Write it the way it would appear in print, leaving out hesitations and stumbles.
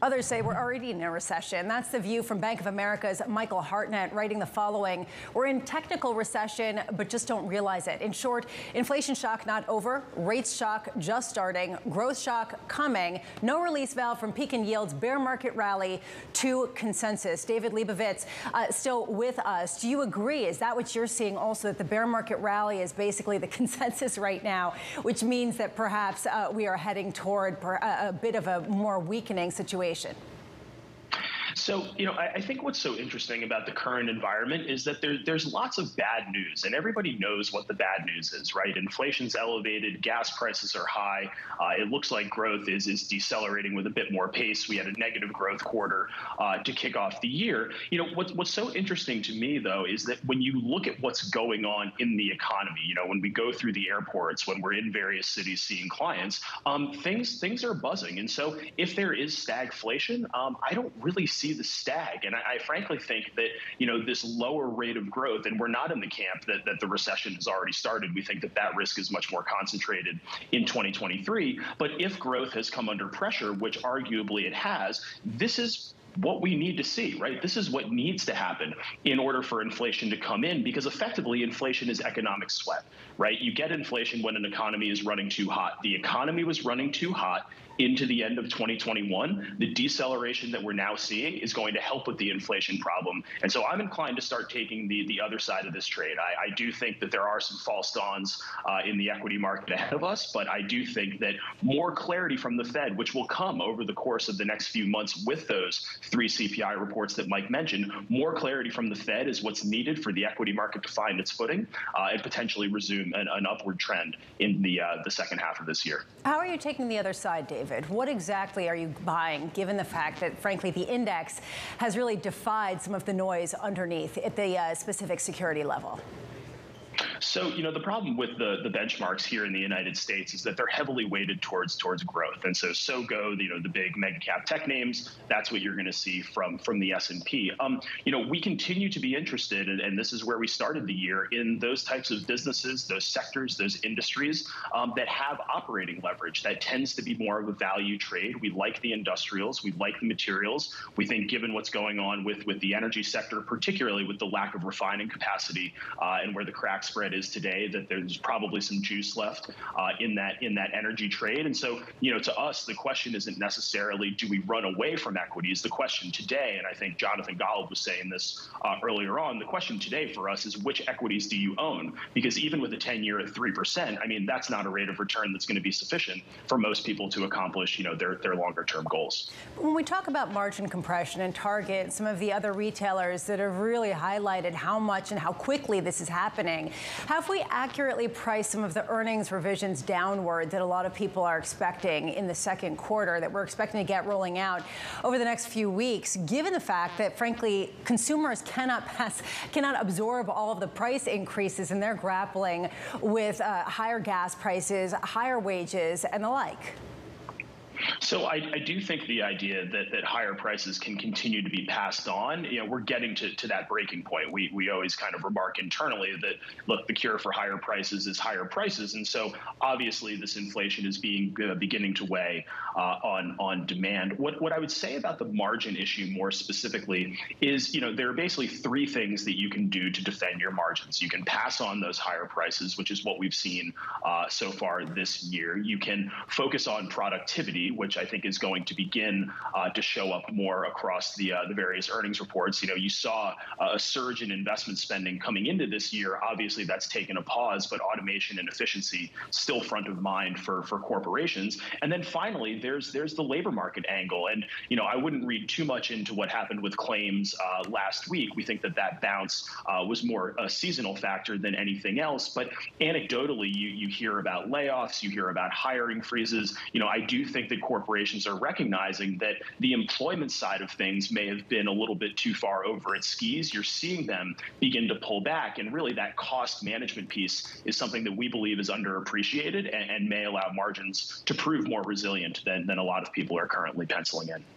Others say we're already in a recession. That's the view from Bank of America's Michael Hartnett, writing the following: we're in technical recession, but just don't realize it. In short, inflation shock not over, rates shock just starting, growth shock coming, no release valve from peak in yields, bear market rally to consensus. David Lebovitz, still with us. Do you agree? Is that what you're seeing also, that the bear market rally is basically the consensus right now, which means that perhaps we are heading toward a bit of a more weakening situation? So, I think what's so interesting about the current environment is that there's lots of bad news, and everybody knows what the bad news is, right? Inflation's elevated, gas prices are high. It looks like growth is decelerating with a bit more pace. We had a negative growth quarter to kick off the year. What's so interesting to me, though, is that when you look at what's going on in the economy, when we go through the airports, when we're in various cities seeing clients, things are buzzing. And so if there is stagflation, I don't really see the stag. And I frankly think that, this lower rate of growth, and we're not in the camp that the recession has already started. We think that risk is much more concentrated in 2023. But if growth has come under pressure, which arguably it has, this is what we need to see, right? This is what needs to happen in order for inflation to come in, because effectively inflation is economic sweat, right? You get inflation when an economy is running too hot. The economy was running too hot into the end of 2021. The deceleration that we're now seeing is going to help with the inflation problem. And so I'm inclined to start taking the other side of this trade. I do think that there are some false dawns in the equity market ahead of us, but I do think that more clarity from the Fed, which will come over the course of the next few months with those 3 CPI reports that Mike mentioned, more clarity from the Fed is what's needed for the equity market to find its footing and potentially resume an upward trend in the second half of this year. How are you taking the other side, David? What exactly are you buying, given the fact that, frankly, the index has really defied some of the noise underneath at the specific security level? So, the problem with the benchmarks here in the United States is that they're heavily weighted towards growth. And so go, the big mega cap tech names. That's what you're going to see from the S&P. We continue to be interested, and this is where we started the year, in those types of businesses, those sectors, those industries that have operating leverage. That tends to be more of a value trade. We like the industrials. We like the materials. We think, given what's going on with the energy sector, particularly with the lack of refining capacity and where the crack spread is today, that there's probably some juice left in that energy trade. And so, to us, the question isn't necessarily, do we run away from equities? The question today, and I think Jonathan Golub was saying this earlier on, the question today for us is, which equities do you own? Because even with a 10-year at 3%, that's not a rate of return that's going to be sufficient for most people to accomplish, their longer-term goals. When we talk about margin compression and Target, some of the other retailers that have really highlighted how much and how quickly this is happening, have we accurately priced some of the earnings revisions downward that a lot of people are expecting in the second quarter, that we're expecting to get rolling out over the next few weeks, given the fact that, frankly, consumers cannot absorb all of the price increases, and they're grappling with higher gas prices, higher wages, and the like? So I do think the idea that higher prices can continue to be passed on, we're getting to that breaking point. We always kind of remark internally that, look, the cure for higher prices is higher prices. And so obviously this inflation is beginning to weigh on demand. What I would say about the margin issue more specifically is, there are basically 3 things that you can do to defend your margins. You can pass on those higher prices, which is what we've seen so far this year. You can focus on productivity, which I think is going to begin to show up more across the various earnings reports. You saw a surge in investment spending coming into this year. Obviously, that's taken a pause, but automation and efficiency still front of mind for corporations. And then finally, there's the labor market angle. And I wouldn't read too much into what happened with claims last week. We think that bounce was more a seasonal factor than anything else. But anecdotally, you hear about layoffs, you hear about hiring freezes. I do think that corporations are recognizing that the employment side of things may have been a little bit too far over its skis. You're seeing them begin to pull back, and really that cost management piece is something that we believe is underappreciated and may allow margins to prove more resilient than a lot of people are currently penciling in.